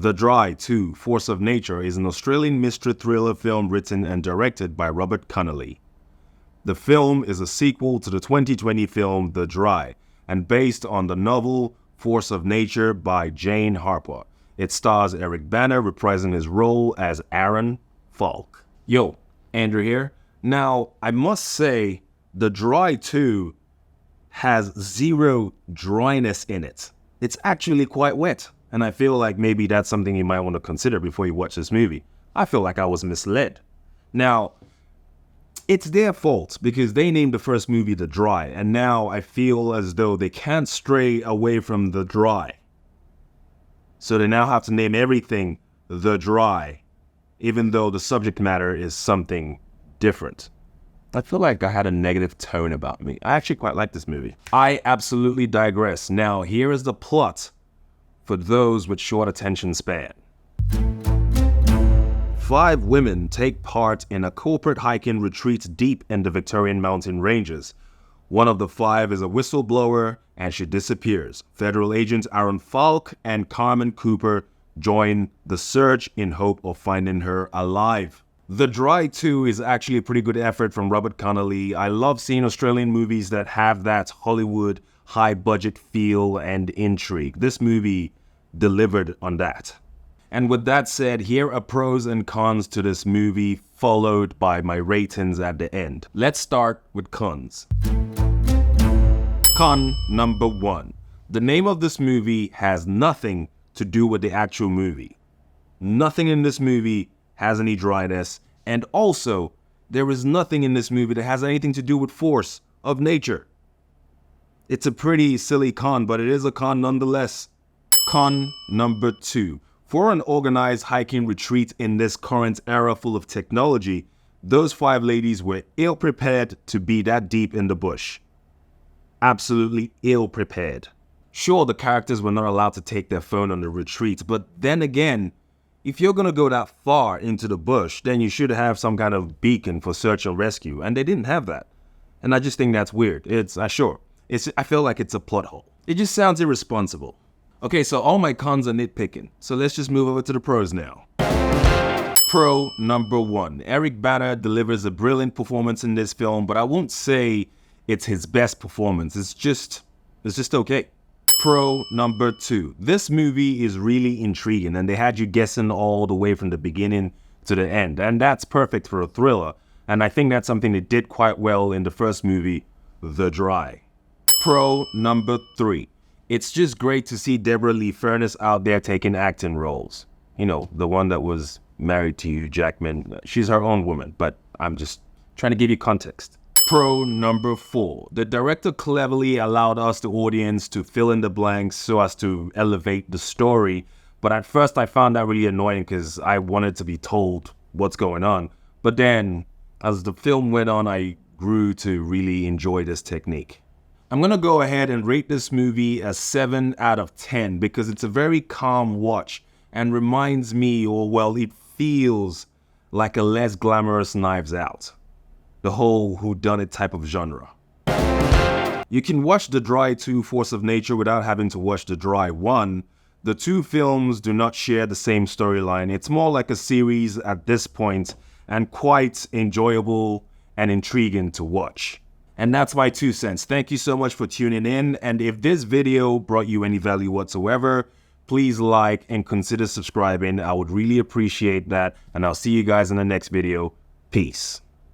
The Dry 2, Force of Nature is an Australian mystery thriller film written and directed by Robert Connolly. The film is a sequel to the 2020 film The Dry and based on the novel Force of Nature by Jane Harper. It stars Eric Bana reprising his role as Aaron Falk. Yo, Andrew here. Now, I must say, The Dry 2 has zero dryness in it. It's actually quite wet. And I feel like maybe that's something you might want to consider before you watch this movie. I feel like I was misled. Now, it's their fault because they named the first movie The Dry, and now I feel as though they can't stray away from The Dry. So they now have to name everything The Dry, even though the subject matter is something different. I feel like I had a negative tone about me. I actually quite like this movie. I absolutely digress. Now, here is the plot for those with short attention span. 5 women take part in a corporate hiking retreat deep in the Victorian mountain ranges. One of the 5 is a whistleblower and she disappears. Federal agents Aaron Falk and Carmen Cooper join the search in hope of finding her alive. The Dry 2 is actually a pretty good effort from Robert Connolly. I love seeing Australian movies that have that Hollywood high-budget feel and intrigue. This movie delivered on that. And with that said, here are pros and cons to this movie, followed by my ratings at the end. Let's start with cons. Con number 1. The name of this movie has nothing to do with the actual movie. Nothing in this movie has any dryness, and also, there is nothing in this movie that has anything to do with force of nature. It's a pretty silly con, but it is a con nonetheless. Con number 2. For an organized hiking retreat in this current era full of technology, those 5 ladies were ill-prepared to be that deep in the bush. Absolutely ill-prepared. Sure, the characters were not allowed to take their phone on the retreat, but then again, if you're gonna go that far into the bush, then you should have some kind of beacon for search and rescue, and they didn't have that. And I just think that's weird. I feel like it's a plot hole. It just sounds irresponsible. Okay, so all my cons are nitpicking. So let's just move over to the pros now. Pro number 1. Eric Bana delivers a brilliant performance in this film, but I won't say it's his best performance. It's just okay. Pro number 2. This movie is really intriguing and they had you guessing all the way from the beginning to the end. And that's perfect for a thriller. And I think that's something they did quite well in the first movie, The Dry. Pro number 3. It's just great to see Deborra-Lee out there taking acting roles. You know, the one that was married to Hugh Jackman. She's her own woman, but I'm just trying to give you context. Pro number 4. The director cleverly allowed us, the audience, to fill in the blanks so as to elevate the story. But at first I found that really annoying because I wanted to be told what's going on. But then, as the film went on, I grew to really enjoy this technique. I'm going to go ahead and rate this movie a 7 out of 10 because it's a very calm watch and reminds me, or well, it feels like a less glamorous Knives Out. The whole whodunit type of genre. You can watch The Dry 2 Force of Nature without having to watch The Dry 1. The 2 films do not share the same storyline. It's more like a series at this point and quite enjoyable and intriguing to watch. And that's my 2 cents. Thank you so much for tuning in. And if this video brought you any value whatsoever, please like and consider subscribing. I would really appreciate that. And I'll see you guys in the next video. Peace.